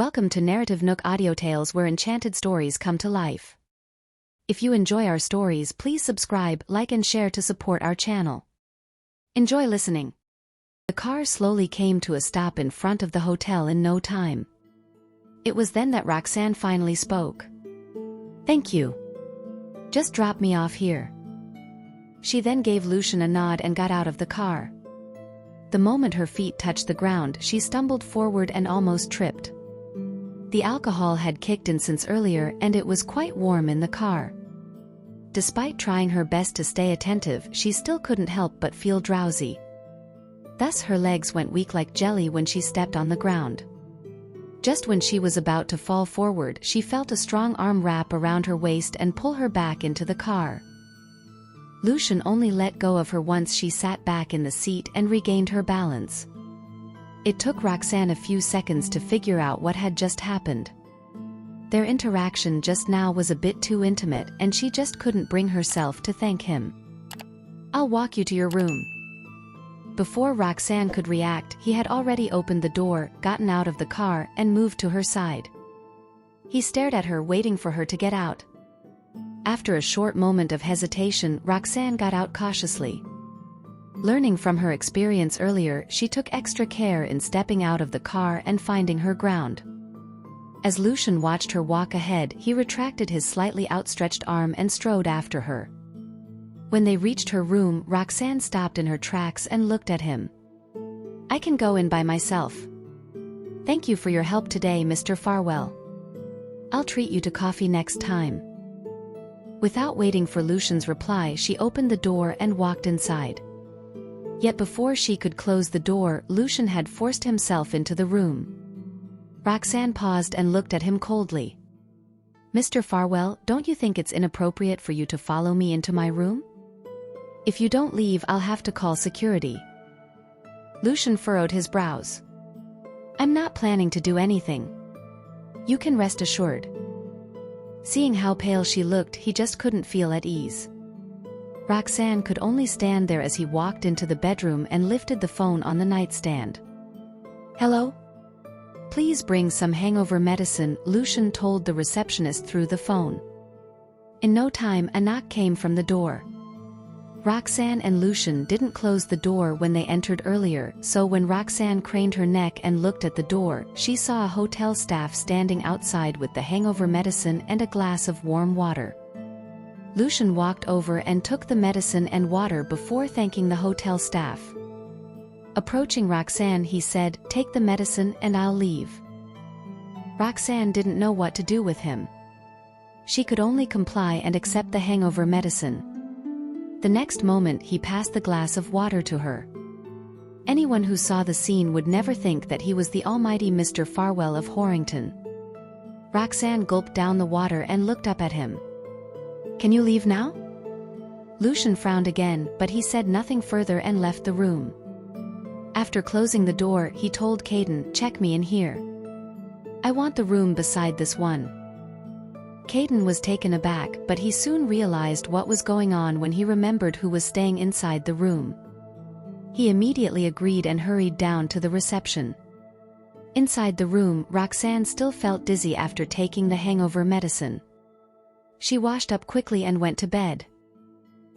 Welcome to NarrativeNook audio tales where enchanted stories come to life. If you enjoy our stories, please subscribe, like and share to support our channel. Enjoy listening. The car slowly came to a stop in front of the hotel in no time. It was then that Roxanne finally spoke. "Thank you. Just drop me off here." She then gave Lucian a nod and got out of the car. The moment her feet touched the ground, she stumbled forward and almost tripped. The alcohol had kicked in since earlier and it was quite warm in the car. Despite trying her best to stay attentive, she still couldn't help but feel drowsy. Thus her legs went weak like jelly when she stepped on the ground. Just when she was about to fall forward, she felt a strong arm wrap around her waist and pull her back into the car. Lucian only let go of her once she sat back in the seat and regained her balance. It took Roxanne a few seconds to figure out what had just happened. Their interaction just now was a bit too intimate and she just couldn't bring herself to thank him. "I'll walk you to your room." Before Roxanne could react, he had already opened the door, gotten out of the car, and moved to her side. He stared at her, waiting for her to get out. After a short moment of hesitation, Roxanne got out cautiously. Learning from her experience earlier, she took extra care in stepping out of the car and finding her ground. As Lucian watched her walk ahead, he retracted his slightly outstretched arm and strode after her. When they reached her room, Roxanne stopped in her tracks and looked at him. "I can go in by myself. Thank you for your help today, Mr. Farwell. I'll treat you to coffee next time." Without waiting for Lucian's reply, she opened the door and walked inside. Yet before she could close the door, Lucian had forced himself into the room. Roxanne paused and looked at him coldly. "Mr. Farwell, don't you think it's inappropriate for you to follow me into my room? If you don't leave, I'll have to call security." Lucian furrowed his brows. "I'm not planning to do anything. You can rest assured." Seeing how pale she looked, he just couldn't feel at ease. Roxanne could only stand there as he walked into the bedroom and lifted the phone on the nightstand. "Hello? Please bring some hangover medicine," Lucian told the receptionist through the phone. In no time, a knock came from the door. Roxanne and Lucian didn't close the door when they entered earlier, so when Roxanne craned her neck and looked at the door, she saw a hotel staff standing outside with the hangover medicine and a glass of warm water. Lucian walked over and took the medicine and water before thanking the hotel staff. Approaching Roxanne, he said, "Take the medicine and I'll leave." Roxanne didn't know what to do with him. She could only comply and accept the hangover medicine. The next moment, he passed the glass of water to her. Anyone who saw the scene would never think that he was the almighty Mr. Farwell of Horrington. Roxanne gulped down the water and looked up at him. "Can you leave now?" Lucian frowned again, but he said nothing further and left the room. After closing the door, he told Caden, "Check me in here. I want the room beside this one." Caden was taken aback, but he soon realized what was going on when he remembered who was staying inside the room. He immediately agreed and hurried down to the reception. Inside the room, Roxanne still felt dizzy after taking the hangover medicine. She washed up quickly and went to bed.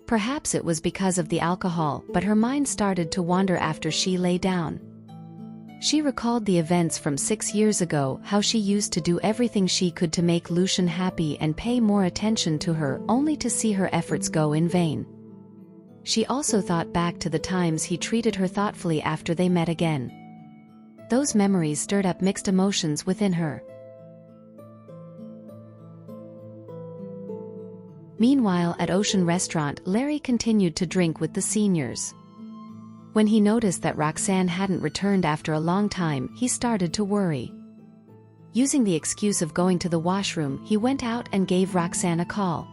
Perhaps it was because of the alcohol, but her mind started to wander after she lay down. She recalled the events from 6 years ago, how she used to do everything she could to make Lucian happy and pay more attention to her, only to see her efforts go in vain. She also thought back to the times he treated her thoughtfully after they met again. Those memories stirred up mixed emotions within her. Meanwhile, at Ocean Restaurant, Larry continued to drink with the seniors. When he noticed that Roxanne hadn't returned after a long time, he started to worry. Using the excuse of going to the washroom, he went out and gave Roxanne a call.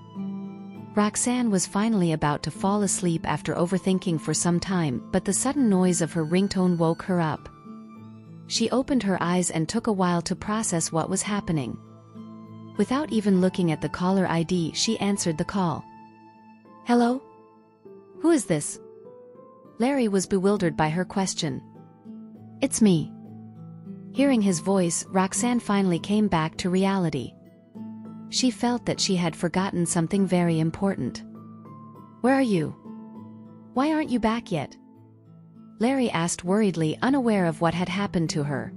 Roxanne was finally about to fall asleep after overthinking for some time, but the sudden noise of her ringtone woke her up. She opened her eyes and took a while to process what was happening. Without even looking at the caller ID, she answered the call. "Hello? Who is this?" Larry was bewildered by her question. "It's me. Hearing his voice, Roxanne finally came back to reality. She felt that she had forgotten something very important. "Where are you? Why aren't you back yet?" Larry asked worriedly, unaware of what had happened to her.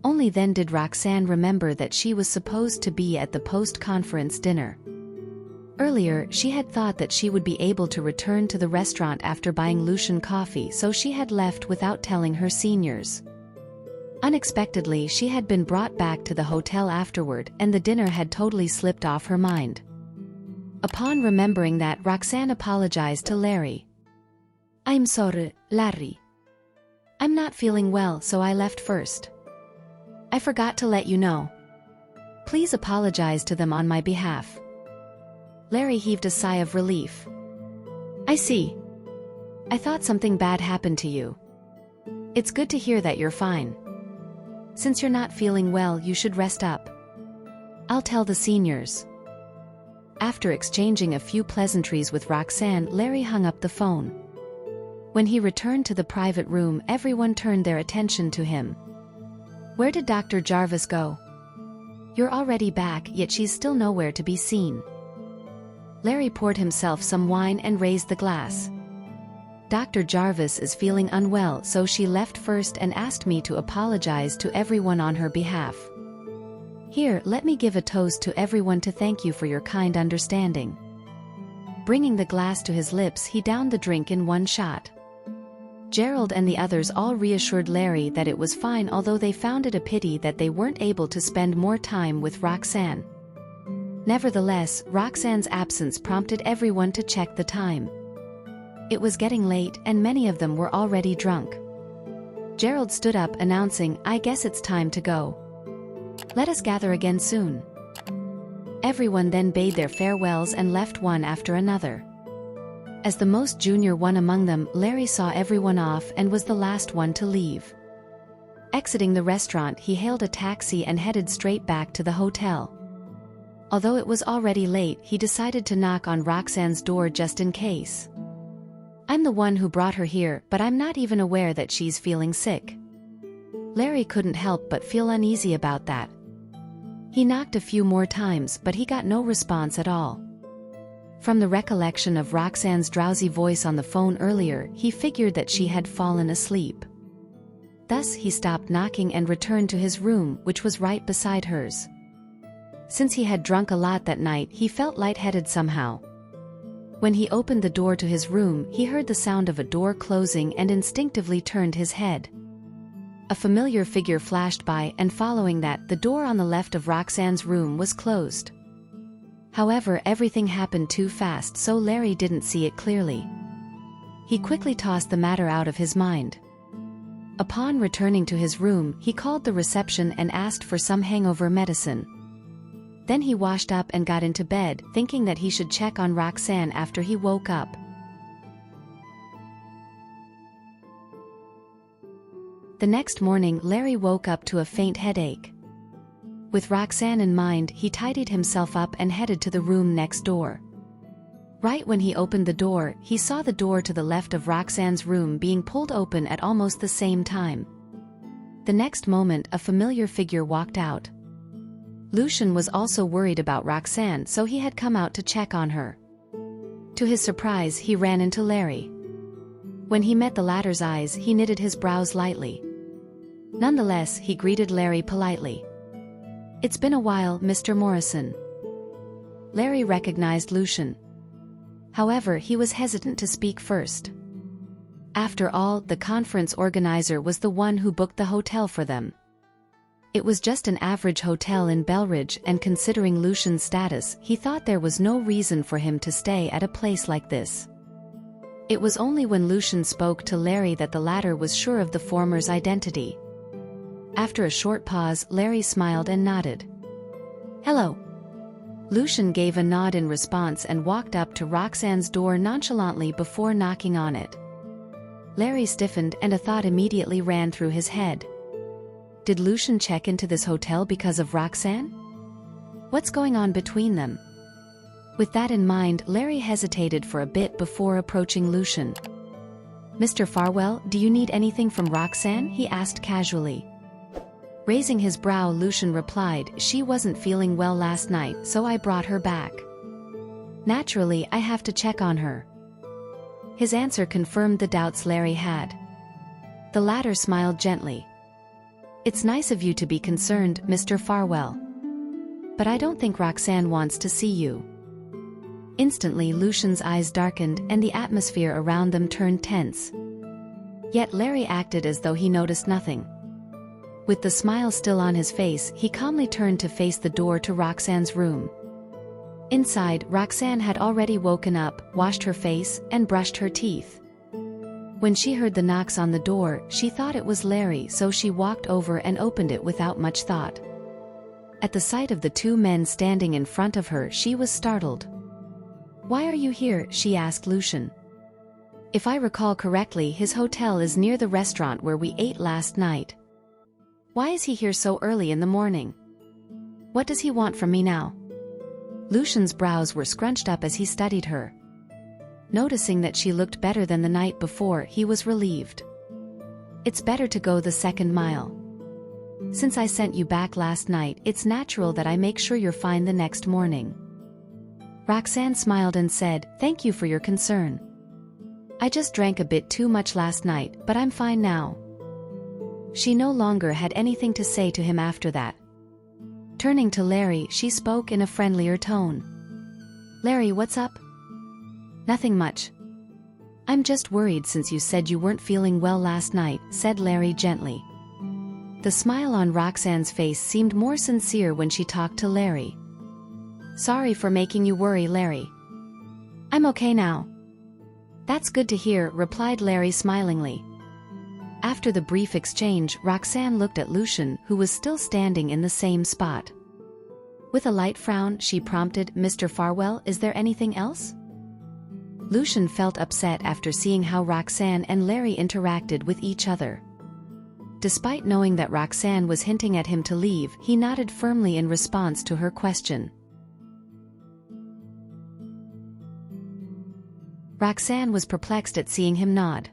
Only then did Roxanne remember that she was supposed to be at the post-conference dinner. Earlier, she had thought that she would be able to return to the restaurant after buying Lucian coffee, so she had left without telling her seniors. Unexpectedly, she had been brought back to the hotel afterward, and the dinner had totally slipped off her mind. Upon remembering that, Roxanne apologized to Larry. "I'm sorry, Larry. I'm not feeling well, so I left first. I forgot to let you know. Please apologize to them on my behalf." Larry heaved a sigh of relief. "I see. I thought something bad happened to you. It's good to hear that you're fine. Since you're not feeling well, you should rest up. I'll tell the seniors." After exchanging a few pleasantries with Roxanne, Larry hung up the phone. When he returned to the private room, everyone turned their attention to him. "Where did Dr. Jarvis go? You're already back, yet she's still nowhere to be seen." Larry poured himself some wine and raised the glass. "Dr. Jarvis is feeling unwell, so she left first and asked me to apologize to everyone on her behalf. Here, let me give a toast to everyone to thank you for your kind understanding." Bringing the glass to his lips, he downed the drink in one shot. Gerald and the others all reassured Larry that it was fine, although they found it a pity that they weren't able to spend more time with Roxanne. Nevertheless, Roxanne's absence prompted everyone to check the time. It was getting late, and many of them were already drunk. Gerald stood up, announcing, "I guess it's time to go. Let us gather again soon." Everyone then bade their farewells and left one after another. As the most junior one among them, Larry saw everyone off and was the last one to leave. Exiting the restaurant, he hailed a taxi and headed straight back to the hotel. Although it was already late, he decided to knock on Roxanne's door just in case. "I'm the one who brought her here, but I'm not even aware that she's feeling sick." Larry couldn't help but feel uneasy about that. He knocked a few more times, but he got no response at all. From the recollection of Roxanne's drowsy voice on the phone earlier, he figured that she had fallen asleep. Thus, he stopped knocking and returned to his room, which was right beside hers. Since he had drunk a lot that night, he felt lightheaded somehow. When he opened the door to his room, he heard the sound of a door closing and instinctively turned his head. A familiar figure flashed by, and following that, the door on the left of Roxanne's room was closed. However, everything happened too fast, so Larry didn't see it clearly. He quickly tossed the matter out of his mind. Upon returning to his room, he called the reception and asked for some hangover medicine. Then he washed up and got into bed, thinking that he should check on Roxanne after he woke up. The next morning, Larry woke up to a faint headache. With Roxanne in mind, he tidied himself up and headed to the room next door. Right when he opened the door, he saw the door to the left of Roxanne's room being pulled open at almost the same time. The next moment, a familiar figure walked out. Lucian was also worried about Roxanne, so he had come out to check on her. To his surprise, he ran into Larry. When he met the latter's eyes, he knitted his brows lightly. Nonetheless, he greeted Larry politely. "It's been a while, Mr. Morrison." Larry recognized Lucian. However, he was hesitant to speak first. After all, the conference organizer was the one who booked the hotel for them. It was just an average hotel in Belridge, and considering Lucian's status, he thought there was no reason for him to stay at a place like this. It was only when Lucian spoke to Larry that the latter was sure of the former's identity. After a short pause, Larry smiled and nodded. "Hello." Lucian gave a nod in response and walked up to Roxanne's door nonchalantly before knocking on it. Larry stiffened, and a thought immediately ran through his head. Did Lucian check into this hotel because of Roxanne? What's going on between them? With that in mind, Larry hesitated for a bit before approaching Lucian. "Mr. Farwell, do you need anything from Roxanne?" he asked casually. Raising his brow, Lucian replied, "She wasn't feeling well last night, so I brought her back. Naturally, I have to check on her." His answer confirmed the doubts Larry had. The latter smiled gently. "It's nice of you to be concerned, Mr. Farwell. But I don't think Roxanne wants to see you." Instantly, Lucian's eyes darkened and the atmosphere around them turned tense. Yet Larry acted as though he noticed nothing. With the smile still on his face, he calmly turned to face the door to Roxanne's room. Inside, Roxanne had already woken up, washed her face, and brushed her teeth. When she heard the knocks on the door, she thought it was Larry, so she walked over and opened it without much thought. At the sight of the two men standing in front of her, she was startled. "Why are you here?" she asked Lucian. "If I recall correctly, his hotel is near the restaurant where we ate last night. Why is he here so early in the morning? What does he want from me now?" Lucian's brows were scrunched up as he studied her. Noticing that she looked better than the night before, he was relieved. "It's better to go the second mile. Since I sent you back last night, it's natural that I make sure you're fine the next morning." Roxanne smiled and said, "Thank you for your concern. I just drank a bit too much last night, but I'm fine now." She no longer had anything to say to him after that. Turning to Larry, she spoke in a friendlier tone. "Larry, what's up?" "Nothing much. I'm just worried since you said you weren't feeling well last night," said Larry gently. The smile on Roxanne's face seemed more sincere when she talked to Larry. "Sorry for making you worry, Larry. I'm okay now." "That's good to hear," replied Larry smilingly. After the brief exchange, Roxanne looked at Lucian, who was still standing in the same spot. With a light frown, she prompted, "Mr. Farwell, is there anything else?" Lucian felt upset after seeing how Roxanne and Larry interacted with each other. Despite knowing that Roxanne was hinting at him to leave, he nodded firmly in response to her question. Roxanne was perplexed at seeing him nod.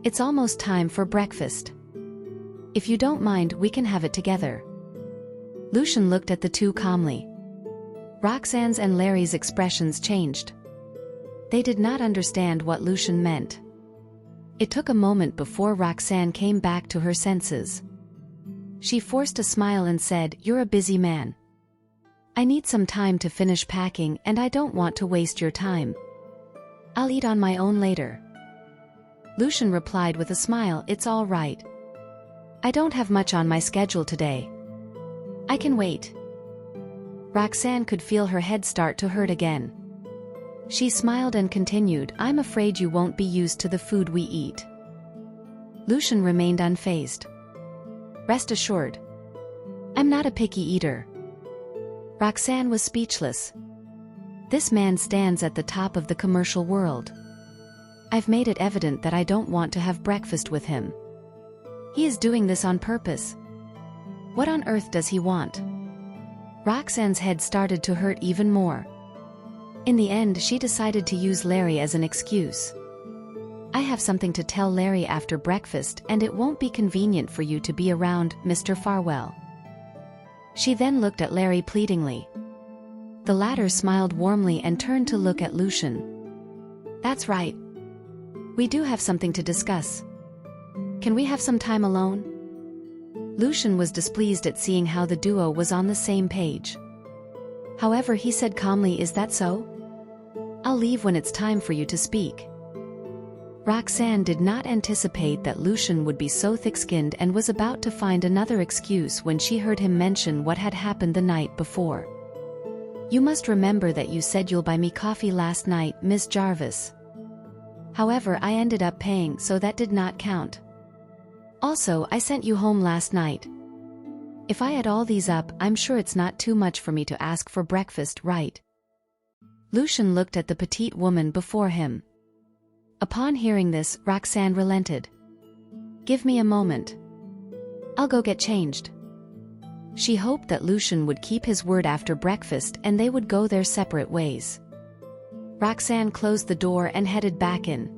"It's almost time for breakfast. If you don't mind, we can have it together." Lucian looked at the two calmly. Roxanne's and Larry's expressions changed. They did not understand what Lucian meant. It took a moment before Roxanne came back to her senses. She forced a smile and said, "You're a busy man. I need some time to finish packing, and I don't want to waste your time. I'll eat on my own later." Lucian replied with a smile, "It's all right. I don't have much on my schedule today. I can wait." Roxanne could feel her head start to hurt again. She smiled and continued, "I'm afraid you won't be used to the food we eat." Lucian remained unfazed. "Rest assured, I'm not a picky eater." Roxanne was speechless. This man stands at the top of the commercial world. I've made it evident that I don't want to have breakfast with him. He is doing this on purpose. What on earth does he want? Roxanne's head started to hurt even more. In the end, she decided to use Larry as an excuse. "I have something to tell Larry after breakfast, and it won't be convenient for you to be around, Mr. Farwell." She then looked at Larry pleadingly. The latter smiled warmly and turned to look at Lucian. "That's right. We do have something to discuss. Can we have some time alone?" Lucian was displeased at seeing how the duo was on the same page. However, he said calmly, "Is that so? I'll leave when it's time for you to speak." Roxanne did not anticipate that Lucian would be so thick-skinned and was about to find another excuse when she heard him mention what had happened the night before. "You must remember that you said you'll buy me coffee last night, Miss Jarvis. However, I ended up paying, so that did not count. Also, I sent you home last night. If I add all these up, I'm sure it's not too much for me to ask for breakfast, right?" Lucian looked at the petite woman before him. Upon hearing this, Roxanne relented. "Give me a moment. I'll go get changed." She hoped that Lucian would keep his word after breakfast and they would go their separate ways. Roxanne closed the door and headed back in.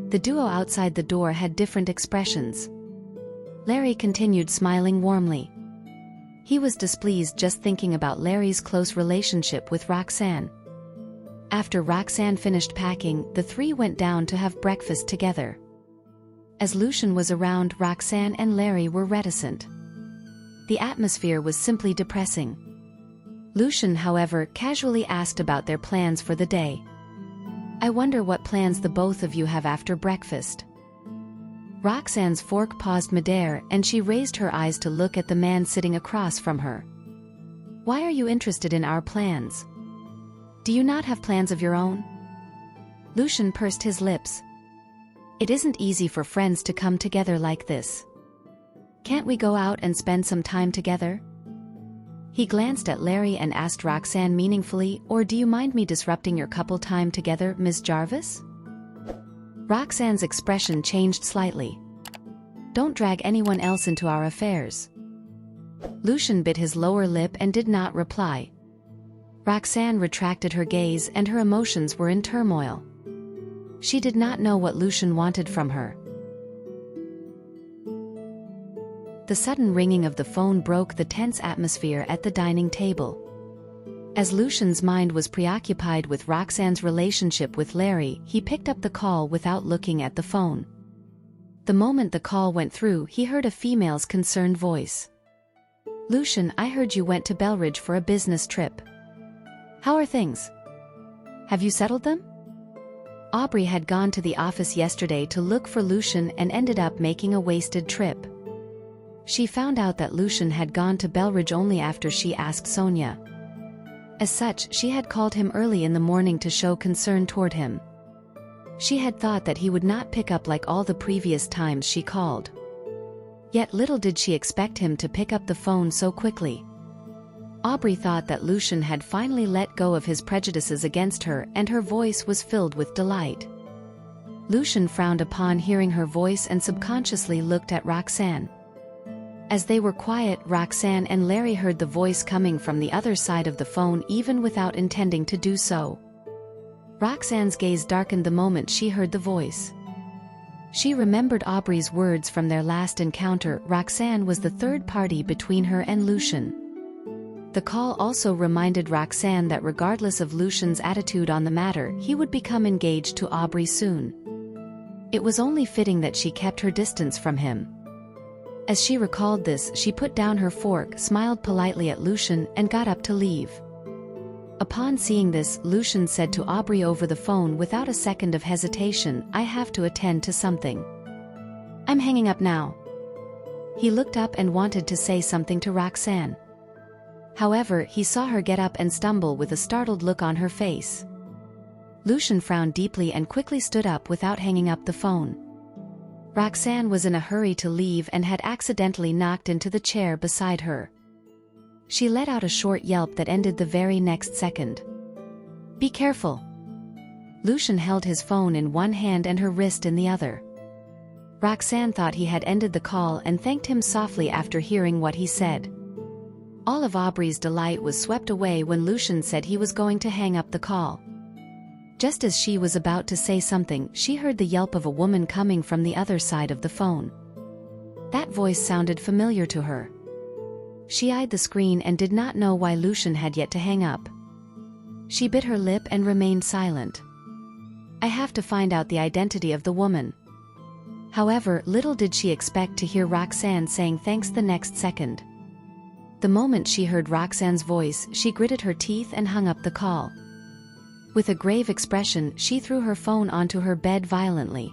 The duo outside the door had different expressions. Larry continued smiling warmly. He was displeased just thinking about Larry's close relationship with Roxanne. After Roxanne finished packing, the three went down to have breakfast together. As Lucian was around, Roxanne and Larry were reticent. The atmosphere was simply depressing. Lucian, however, casually asked about their plans for the day. "I wonder what plans the both of you have after breakfast." Roxanne's fork paused midair, and she raised her eyes to look at the man sitting across from her. "Why are you interested in our plans? Do you not have plans of your own?" Lucian pursed his lips. "It isn't easy for friends to come together like this. Can't we go out and spend some time together?" He glanced at Larry and asked Roxanne meaningfully, "Or do you mind me disrupting your couple time together, Miss Jarvis?" Roxanne's expression changed slightly. "Don't drag anyone else into our affairs." Lucian bit his lower lip and did not reply. Roxanne retracted her gaze, and her emotions were in turmoil. She did not know what Lucian wanted from her. The sudden ringing of the phone broke the tense atmosphere at the dining table. As Lucian's mind was preoccupied with Roxanne's relationship with Larry, he picked up the call without looking at the phone. The moment the call went through, he heard a female's concerned voice. "Lucian, I heard you went to Belridge for a business trip. How are things? Have you settled them?" Aubrey had gone to the office yesterday to look for Lucian and ended up making a wasted trip. She found out that Lucian had gone to Belridge only after she asked Sonia. As such, she had called him early in the morning to show concern toward him. She had thought that he would not pick up like all the previous times she called. Yet little did she expect him to pick up the phone so quickly. Aubrey thought that Lucian had finally let go of his prejudices against her, and her voice was filled with delight. Lucian frowned upon hearing her voice and subconsciously looked at Roxanne. As they were quiet, Roxanne and Larry heard the voice coming from the other side of the phone even without intending to do so. Roxanne's gaze darkened the moment she heard the voice. She remembered Aubrey's words from their last encounter. Roxanne was the third party between her and Lucian. The call also reminded Roxanne that regardless of Lucian's attitude on the matter, he would become engaged to Aubrey soon. It was only fitting that she kept her distance from him. As she recalled this, she put down her fork, smiled politely at Lucian, and got up to leave. Upon seeing this, Lucian said to Aubrey over the phone without a second of hesitation, "I have to attend to something. I'm hanging up now." He looked up and wanted to say something to Roxanne. However, he saw her get up and stumble with a startled look on her face. Lucian frowned deeply and quickly stood up without hanging up the phone. Roxanne was in a hurry to leave and had accidentally knocked into the chair beside her. She let out a short yelp that ended the very next second. "Be careful." Lucian held his phone in one hand and her wrist in the other. Roxanne thought he had ended the call and thanked him softly after hearing what he said. All of Aubrey's delight was swept away when Lucian said he was going to hang up the call. Just as she was about to say something, she heard the yelp of a woman coming from the other side of the phone. That voice sounded familiar to her. She eyed the screen and did not know why Lucian had yet to hang up. She bit her lip and remained silent. "I have to find out the identity of the woman." However, little did she expect to hear Roxanne saying thanks the next second. The moment she heard Roxanne's voice, she gritted her teeth and hung up the call. With a grave expression, she threw her phone onto her bed violently.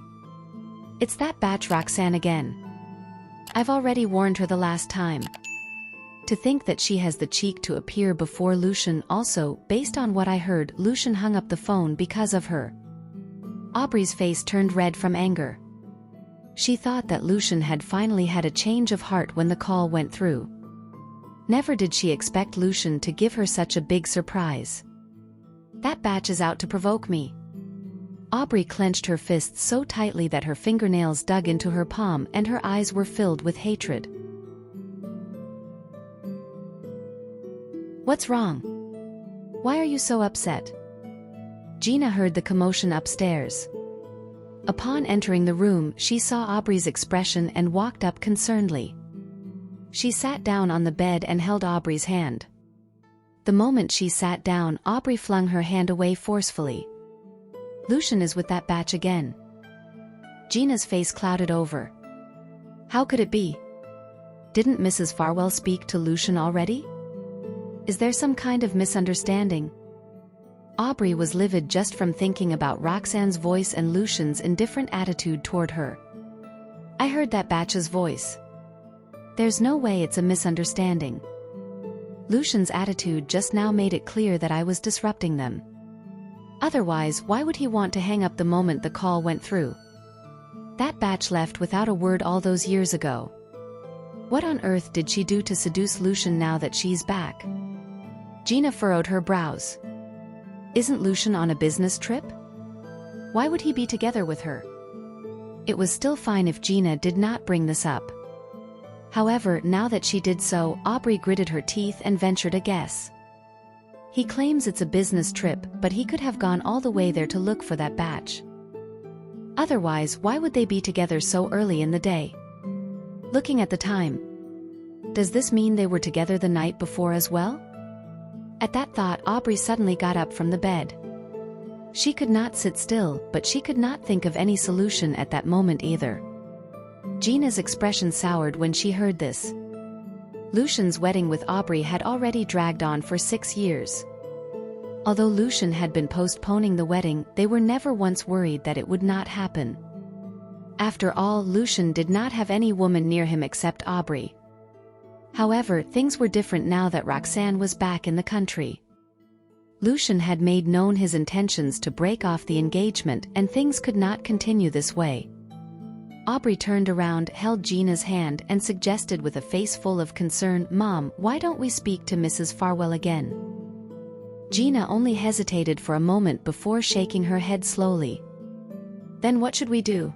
"It's that batch Roxanne again. I've already warned her the last time." To think that she has the cheek to appear before Lucian. Also, based on what I heard, Lucian hung up the phone because of her. Aubrey's face turned red from anger. She thought that Lucian had finally had a change of heart when the call went through. Never did she expect Lucian to give her such a big surprise. "That batch is out to provoke me." Aubrey clenched her fists so tightly that her fingernails dug into her palm and her eyes were filled with hatred. "What's wrong? Why are you so upset?" Gina heard the commotion upstairs. Upon entering the room, she saw Aubrey's expression and walked up concernedly. She sat down on the bed and held Aubrey's hand. The moment she sat down, Aubrey flung her hand away forcefully. Lucian is with that batch again. Gina's face clouded over. How could it be? Didn't Mrs. Farwell speak to Lucian already? Is there some kind of misunderstanding? Aubrey was livid just from thinking about Roxanne's voice and Lucian's indifferent attitude toward her. I heard that batch's voice. There's no way it's a misunderstanding. Lucian's attitude just now made it clear that I was disrupting them. Otherwise, why would he want to hang up the moment the call went through? That batch left without a word all those years ago. What on earth did she do to seduce Lucian now that she's back? Gina furrowed her brows. Isn't Lucian on a business trip? Why would he be together with her? It was still fine if Gina did not bring this up. However, now that she did so, Aubrey gritted her teeth and ventured a guess. He claims it's a business trip, but he could have gone all the way there to look for that batch. Otherwise, why would they be together so early in the day? Looking at the time. Does this mean they were together the night before as well? At that thought, Aubrey suddenly got up from the bed. She could not sit still, but she could not think of any solution at that moment either. Gina's expression soured when she heard this. Lucian's wedding with Aubrey had already dragged on for 6 years. Although Lucian had been postponing the wedding, they were never once worried that it would not happen. After all, Lucian did not have any woman near him except Aubrey. However, things were different now that Roxanne was back in the country. Lucian had made known his intentions to break off the engagement, and things could not continue this way. Aubrey turned around, held Gina's hand, and suggested with a face full of concern, "Mom, why don't we speak to Mrs. Farwell again?" Gina only hesitated for a moment before shaking her head slowly. "Then what should we do?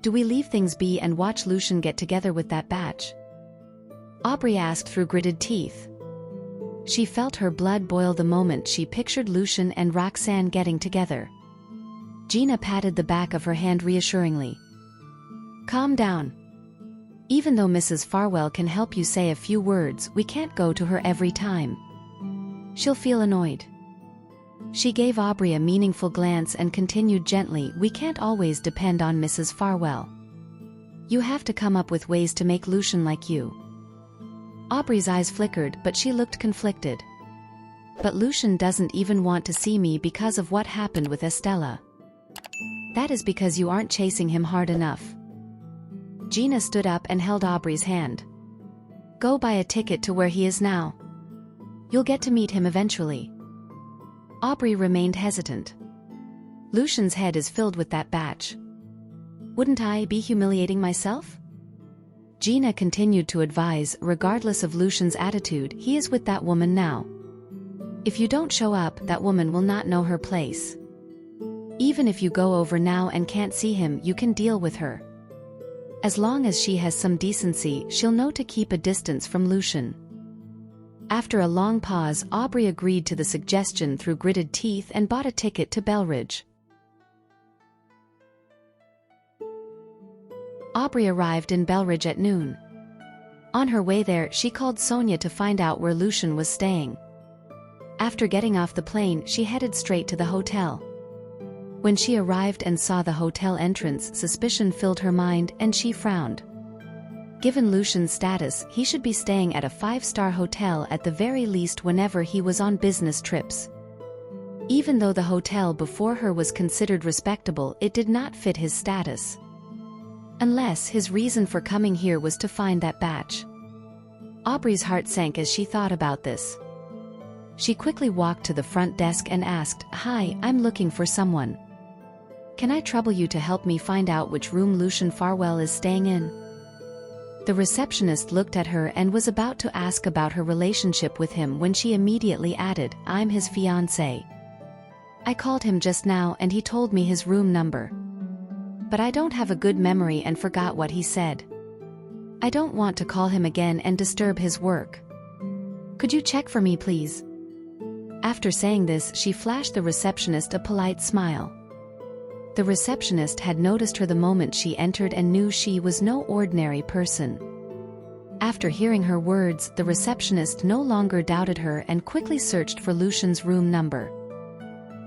Do we leave things be and watch Lucian get together with that batch?" Aubrey asked through gritted teeth. She felt her blood boil the moment she pictured Lucian and Roxanne getting together. Gina patted the back of her hand reassuringly. "Calm down. Even though Mrs. Farwell can help you say a few words, we can't go to her every time. She'll feel annoyed." She gave Aubrey a meaningful glance and continued gently, "We can't always depend on Mrs. Farwell. You have to come up with ways to make Lucian like you." Aubrey's eyes flickered, but she looked conflicted. "But Lucian doesn't even want to see me because of what happened with Estella." "That is because you aren't chasing him hard enough." Gina stood up and held Aubrey's hand. "Go buy a ticket to where he is now. You'll get to meet him eventually." Aubrey remained hesitant. "Lucian's head is filled with that batch. Wouldn't I be humiliating myself?" Gina continued to advise, "Regardless of Lucian's attitude, he is with that woman now. If you don't show up, that woman will not know her place. Even if you go over now and can't see him, you can deal with her. As long as she has some decency, she'll know to keep a distance from Lucian." After a long pause, Aubrey agreed to the suggestion through gritted teeth and bought a ticket to Belridge. Aubrey arrived in Belridge at noon. On her way there, she called Sonia to find out where Lucian was staying. After getting off the plane, she headed straight to the hotel. When she arrived and saw the hotel entrance, suspicion filled her mind, and she frowned. Given Lucian's status, he should be staying at a 5-star hotel at the very least whenever he was on business trips. Even though the hotel before her was considered respectable, it did not fit his status. Unless his reason for coming here was to find that batch. Aubrey's heart sank as she thought about this. She quickly walked to the front desk and asked, "Hi, I'm looking for someone. Can I trouble you to help me find out which room Lucian Farwell is staying in?" The receptionist looked at her and was about to ask about her relationship with him when she immediately added, "I'm his fiancé. I called him just now and he told me his room number. But I don't have a good memory and forgot what he said. I don't want to call him again and disturb his work. Could you check for me, please?" After saying this, she flashed the receptionist a polite smile. The receptionist had noticed her the moment she entered and knew she was no ordinary person. After hearing her words, the receptionist no longer doubted her and quickly searched for Lucian's room number.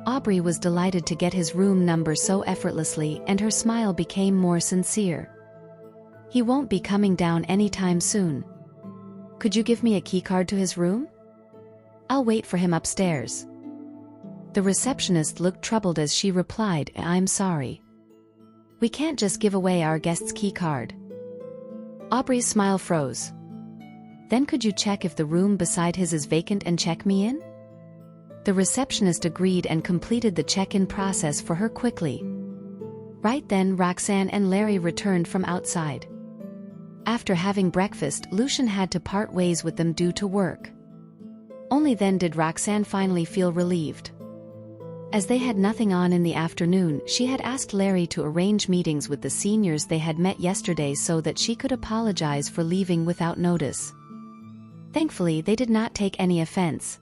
Aubrey was delighted to get his room number so effortlessly, and her smile became more sincere. He won't be coming down anytime soon. Could you give me a keycard to his room? I'll wait for him upstairs. The receptionist looked troubled as she replied, I'm sorry. We can't just give away our guest's keycard. Aubrey's smile froze. Then could you check if the room beside his is vacant and check me in? The receptionist agreed and completed the check-in process for her quickly. Right then Roxanne and Larry returned from outside. After having breakfast, Lucian had to part ways with them due to work. Only then did Roxanne finally feel relieved. As they had nothing on in the afternoon, she had asked Larry to arrange meetings with the seniors they had met yesterday so that she could apologize for leaving without notice. Thankfully, they did not take any offense.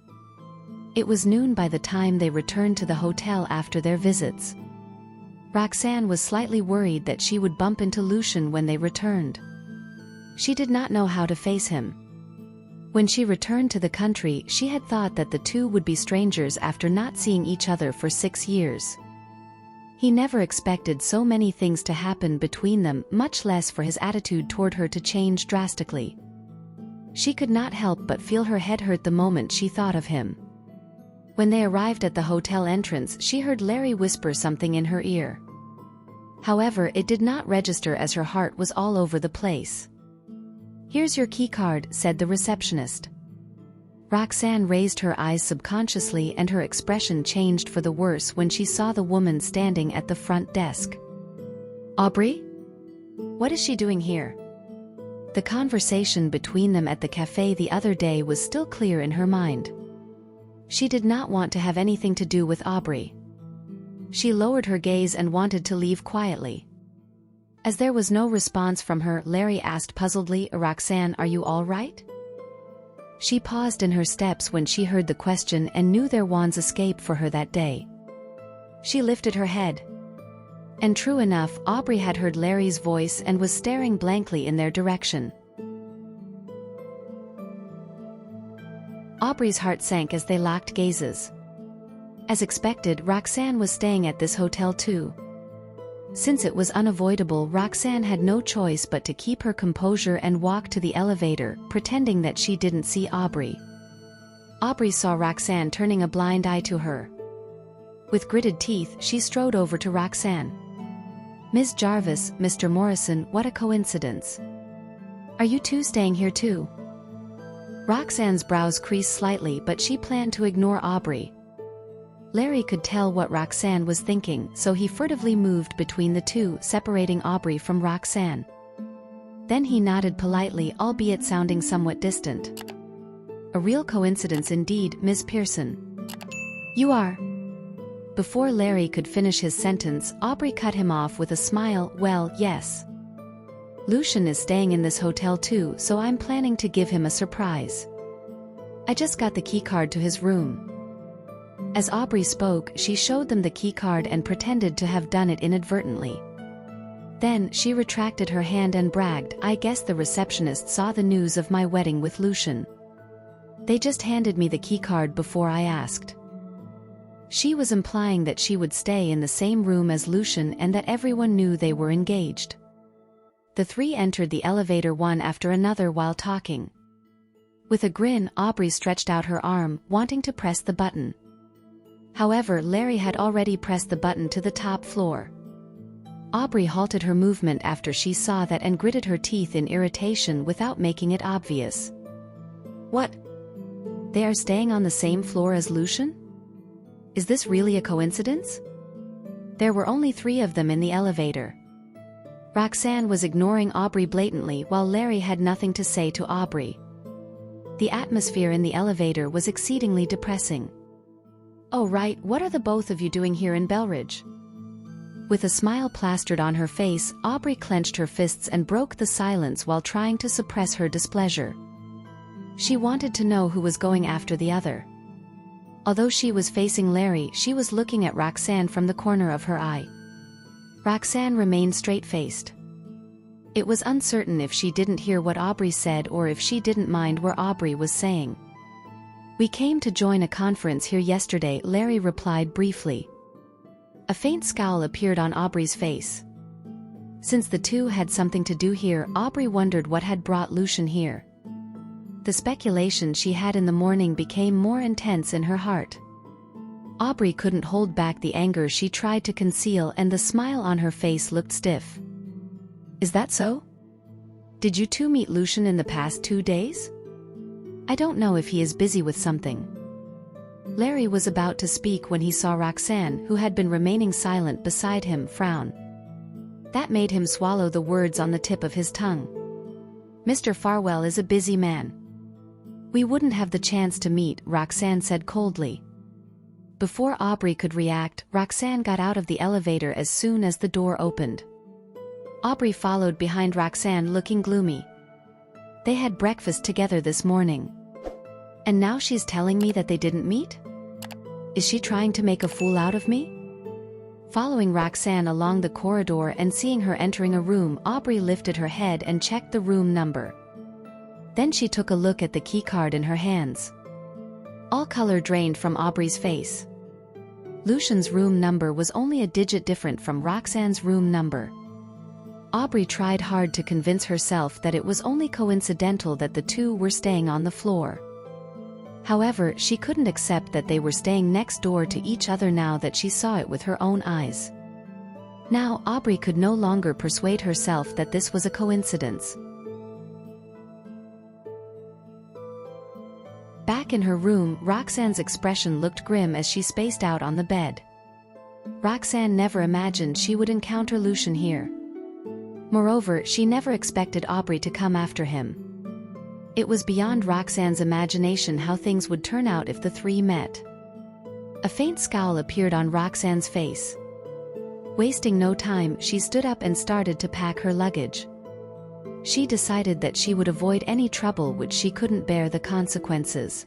It was noon by the time they returned to the hotel after their visits. Roxanne was slightly worried that she would bump into Lucian when they returned. She did not know how to face him. When she returned to the country, she had thought that the two would be strangers after not seeing each other for 6 years. He never expected so many things to happen between them, much less for his attitude toward her to change drastically. She could not help but feel her head hurt the moment she thought of him. When they arrived at the hotel entrance, she heard Larry whisper something in her ear. However, it did not register as her heart was all over the place. Here's your keycard, said the receptionist. Roxanne raised her eyes subconsciously and her expression changed for the worse when she saw the woman standing at the front desk. Aubrey? What is she doing here? The conversation between them at the cafe the other day was still clear in her mind. She did not want to have anything to do with Aubrey. She lowered her gaze and wanted to leave quietly. As there was no response from her, Larry asked puzzledly, Roxanne, are you all right? She paused in her steps when she heard the question and knew there was escape for her that day. She lifted her head. And true enough, Aubrey had heard Larry's voice and was staring blankly in their direction. Aubrey's heart sank as they locked gazes. As expected, Roxanne was staying at this hotel too. Since it was unavoidable, Roxanne had no choice but to keep her composure and walk to the elevator, pretending that she didn't see Aubrey. Aubrey saw Roxanne turning a blind eye to her. With gritted teeth, she strode over to Roxanne. Ms. Jarvis, Mr. Morrison, what a coincidence. Are you two staying here too? Roxanne's brows creased slightly, but she planned to ignore Aubrey. Larry could tell what Roxanne was thinking, so he furtively moved between the two, separating Aubrey from Roxanne. Then he nodded politely, albeit sounding somewhat distant. A real coincidence indeed, Ms. Pearson. You are. Before Larry could finish his sentence, Aubrey cut him off with a smile. Well, yes. Lucian is staying in this hotel too, so I'm planning to give him a surprise. I just got the keycard to his room. As Aubrey spoke, she showed them the keycard and pretended to have done it inadvertently. Then, she retracted her hand and bragged, I guess the receptionist saw the news of my wedding with Lucian. They just handed me the keycard before I asked. She was implying that she would stay in the same room as Lucian and that everyone knew they were engaged. The three entered the elevator one after another while talking. With a grin, Aubrey stretched out her arm, wanting to press the button. However, Larry had already pressed the button to the top floor. Aubrey halted her movement after she saw that and gritted her teeth in irritation without making it obvious. What? They are staying on the same floor as Lucian? Is this really a coincidence? There were only 3 of them in the elevator. Roxanne was ignoring Aubrey blatantly while Larry had nothing to say to Aubrey. The atmosphere in the elevator was exceedingly depressing. Oh right, what are the both of you doing here in Belridge? With a smile plastered on her face, Aubrey clenched her fists and broke the silence while trying to suppress her displeasure. She wanted to know who was going after the other. Although she was facing Larry, she was looking at Roxanne from the corner of her eye. Roxanne remained straight-faced. It was uncertain if she didn't hear what Aubrey said or if she didn't mind what Aubrey was saying. "We came to join a conference here yesterday," Larry replied briefly. A faint scowl appeared on Aubrey's face. Since the two had something to do here, Aubrey wondered what had brought Lucian here. The speculation she had in the morning became more intense in her heart. Aubrey couldn't hold back the anger she tried to conceal, and the smile on her face looked stiff. "Is that so? Did you two meet Lucian in the past 2 days? I don't know if he is busy with something." Larry was about to speak when he saw Roxanne, who had been remaining silent beside him, frown. That made him swallow the words on the tip of his tongue. "Mr. Farwell is a busy man. We wouldn't have the chance to meet," Roxanne said coldly. Before Aubrey could react, Roxanne got out of the elevator as soon as the door opened. Aubrey followed behind Roxanne, looking gloomy. They had breakfast together this morning. And now she's telling me that they didn't meet? Is she trying to make a fool out of me? Following Roxanne along the corridor and seeing her entering a room, Aubrey lifted her head and checked the room number. Then she took a look at the keycard in her hands. All color drained from Aubrey's face. Lucian's room number was only a digit different from Roxanne's room number. Aubrey tried hard to convince herself that it was only coincidental that the two were staying on the floor. However, she couldn't accept that they were staying next door to each other now that she saw it with her own eyes. Now Aubrey could no longer persuade herself that this was a coincidence. Back in her room, Roxanne's expression looked grim as she spaced out on the bed. Roxanne never imagined she would encounter Lucian here. Moreover, she never expected Aubrey to come after him. It was beyond Roxanne's imagination how things would turn out if the three met. A faint scowl appeared on Roxanne's face. Wasting no time, she stood up and started to pack her luggage. She decided that she would avoid any trouble which she couldn't bear the consequences.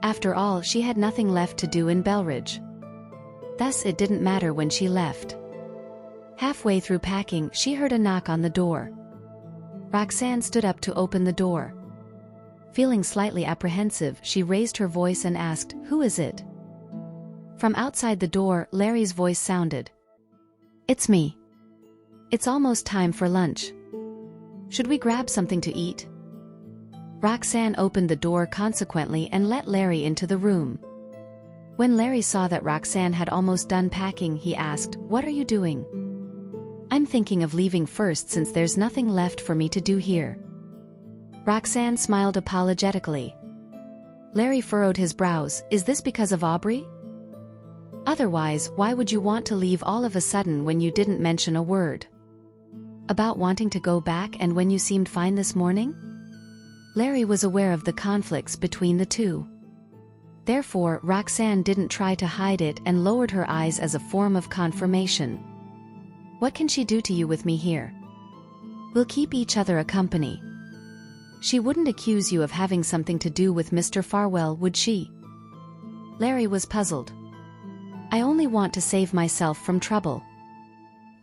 After all, she had nothing left to do in Belridge. Thus it didn't matter when she left. Halfway through packing, she heard a knock on the door. Roxanne stood up to open the door. Feeling slightly apprehensive, she raised her voice and asked, "Who is it?" From outside the door, Larry's voice sounded. "It's me. It's almost time for lunch. Should we grab something to eat?" Roxanne opened the door consequently and let Larry into the room. When Larry saw that Roxanne had almost done packing, he asked, "What are you doing?" "I'm thinking of leaving first since there's nothing left for me to do here." Roxanne smiled apologetically. Larry furrowed his brows. "Is this because of Aubrey? Otherwise, why would you want to leave all of a sudden when you didn't mention a word about wanting to go back and when you seemed fine this morning?" Larry was aware of the conflicts between the two. Therefore, Roxanne didn't try to hide it and lowered her eyes as a form of confirmation. "What can she do to you with me here? We'll keep each other a company. She wouldn't accuse you of having something to do with Mr. Farwell, would she?" Larry was puzzled. "I only want to save myself from trouble.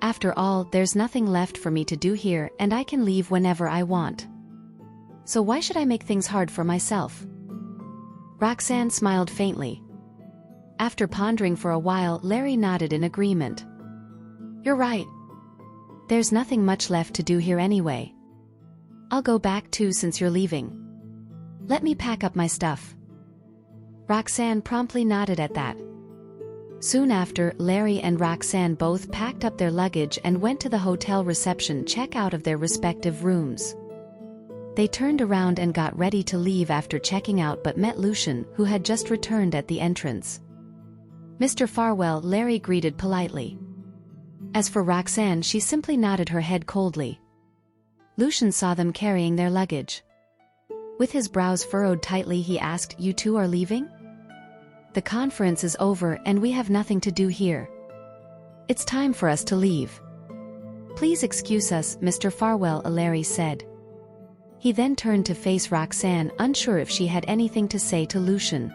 After all, there's nothing left for me to do here and I can leave whenever I want. So why should I make things hard for myself?" Roxanne smiled faintly. After pondering for a while, Larry nodded in agreement. "You're right. There's nothing much left to do here anyway. I'll go back too since you're leaving. Let me pack up my stuff." Roxanne promptly nodded at that. Soon after, Larry and Roxanne both packed up their luggage and went to the hotel reception check out of their respective rooms. They turned around and got ready to leave after checking out but met Lucian, who had just returned at the entrance. "Mr. Farwell," Larry greeted politely. As for Roxanne, she simply nodded her head coldly. Lucian saw them carrying their luggage. With his brows furrowed tightly, he asked, "You two are leaving? The conference is over and we have nothing to do here. It's time for us to leave. Please excuse us, Mr. Farwell," Larry said. He then turned to face Roxanne, unsure if she had anything to say to Lucian.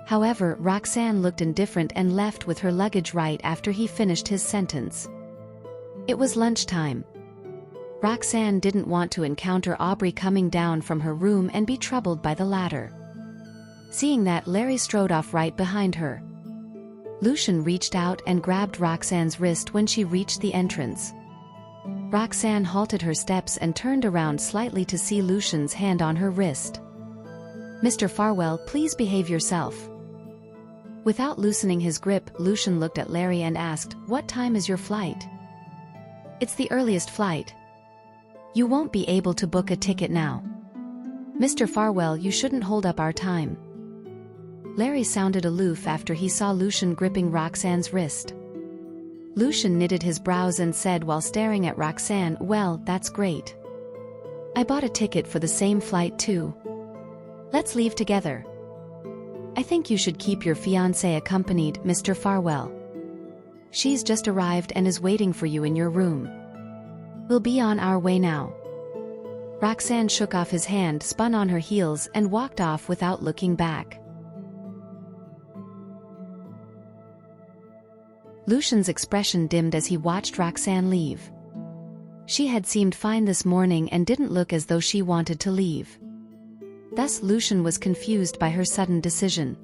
However, Roxanne looked indifferent and left with her luggage right after he finished his sentence. It was lunchtime. Roxanne didn't want to encounter Aubrey coming down from her room and be troubled by the latter. Seeing that, Larry strode off right behind her. Lucian reached out and grabbed Roxanne's wrist when she reached the entrance. Roxanne halted her steps and turned around slightly to see Lucian's hand on her wrist. "Mr. Farwell, please behave yourself." Without loosening his grip, Lucian looked at Larry and asked, "What time is your flight?" "It's the earliest flight. You won't be able to book a ticket now." "Mr. Farwell, you shouldn't hold up our time." Larry sounded aloof after he saw Lucian gripping Roxanne's wrist. Lucian knitted his brows and said while staring at Roxanne, "Well, that's great. I bought a ticket for the same flight too. Let's leave together. I think you should keep your fiancée accompanied, Mr. Farwell. She's just arrived and is waiting for you in your room. We'll be on our way now." Roxanne shook off his hand, spun on her heels, and walked off without looking back. Lucian's expression dimmed as he watched Roxanne leave. She had seemed fine this morning and didn't look as though she wanted to leave. Thus Lucian was confused by her sudden decision.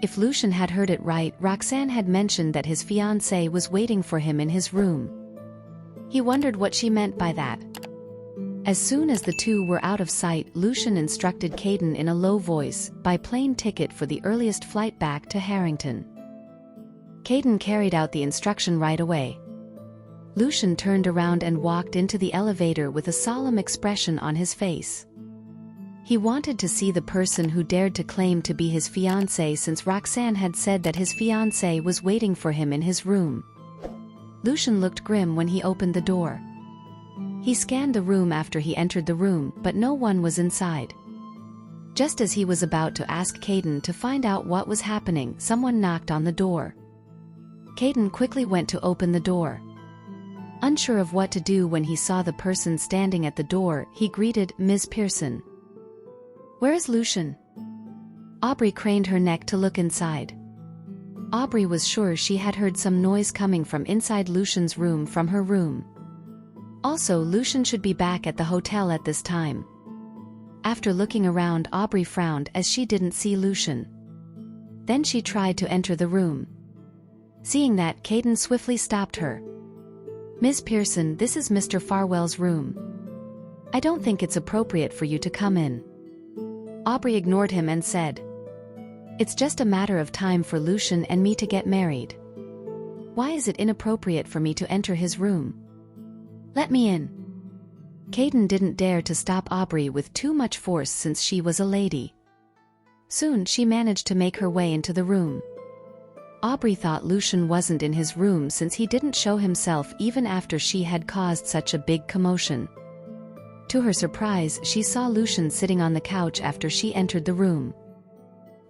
If Lucian had heard it right, Roxanne had mentioned that his fiancée was waiting for him in his room. He wondered what she meant by that. As soon as the two were out of sight, Lucian instructed Caden in a low voice, "Buy plane ticket for the earliest flight back to Harrington." Caden carried out the instruction right away. Lucian turned around and walked into the elevator with a solemn expression on his face. He wanted to see the person who dared to claim to be his fiancée, since Roxanne had said that his fiancée was waiting for him in his room. Lucian looked grim when he opened the door. He scanned the room after he entered the room, but no one was inside. Just as he was about to ask Caden to find out what was happening, someone knocked on the door. Caden quickly went to open the door. Unsure of what to do when he saw the person standing at the door, he greeted, "Ms. Pearson." "Where is Lucian?" Aubrey craned her neck to look inside. Aubrey was sure she had heard some noise coming from inside Lucian's room from her room. Also, Lucian should be back at the hotel at this time. After looking around, Aubrey frowned as she didn't see Lucian. Then she tried to enter the room. Seeing that, Caden swiftly stopped her. "Ms. Pearson, this is Mr. Farwell's room. I don't think it's appropriate for you to come in." Aubrey ignored him and said, "It's just a matter of time for Lucian and me to get married. Why is it inappropriate for me to enter his room? Let me in." Caden didn't dare to stop Aubrey with too much force since she was a lady. Soon she managed to make her way into the room. Aubrey thought Lucian wasn't in his room since he didn't show himself even after she had caused such a big commotion. To her surprise, she saw Lucian sitting on the couch after she entered the room.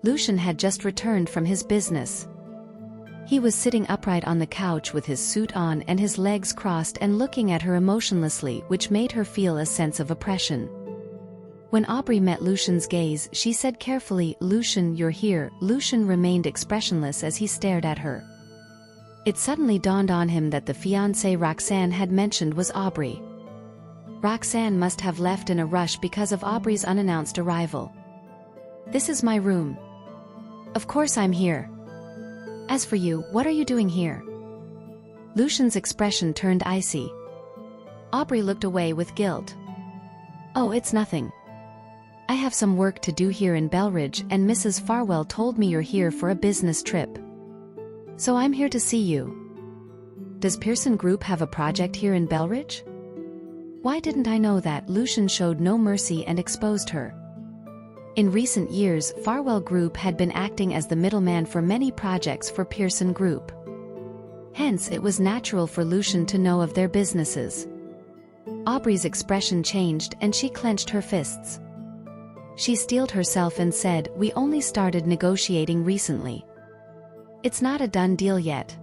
Lucian had just returned from his business. He was sitting upright on the couch with his suit on and his legs crossed and looking at her emotionlessly, which made her feel a sense of oppression. When Aubrey met Lucian's gaze, she said carefully, "Lucian, you're here." Lucian remained expressionless as he stared at her. It suddenly dawned on him that the fiancée Roxanne had mentioned was Aubrey. Roxanne must have left in a rush because of Aubrey's unannounced arrival. "This is my room. Of course I'm here. As for you, what are you doing here?" Lucian's expression turned icy. Aubrey looked away with guilt. "Oh, it's nothing. I have some work to do here in Belridge, and Mrs. Farwell told me you're here for a business trip. So I'm here to see you." "Does Pearson Group have a project here in Belridge?" "Why didn't I know that?" Lucian showed no mercy and exposed her. In recent years, Farwell Group had been acting as the middleman for many projects for Pearson Group. Hence, it was natural for Lucian to know of their businesses. Aubrey's expression changed and she clenched her fists. She steeled herself and said, "We only started negotiating recently. It's not a done deal yet.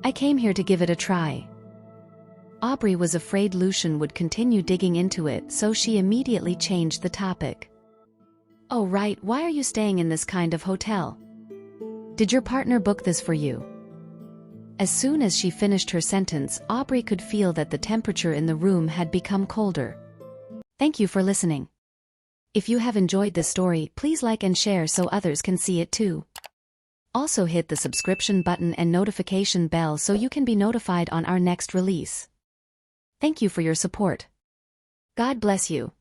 I came here to give it a try." Aubrey was afraid Lucian would continue digging into it, so she immediately changed the topic. "Oh right, why are you staying in this kind of hotel? Did your partner book this for you?" As soon as she finished her sentence, Aubrey could feel that the temperature in the room had become colder. Thank you for listening. If you have enjoyed this story, please like and share so others can see it too. Also hit the subscription button and notification bell so you can be notified on our next release. Thank you for your support. God bless you.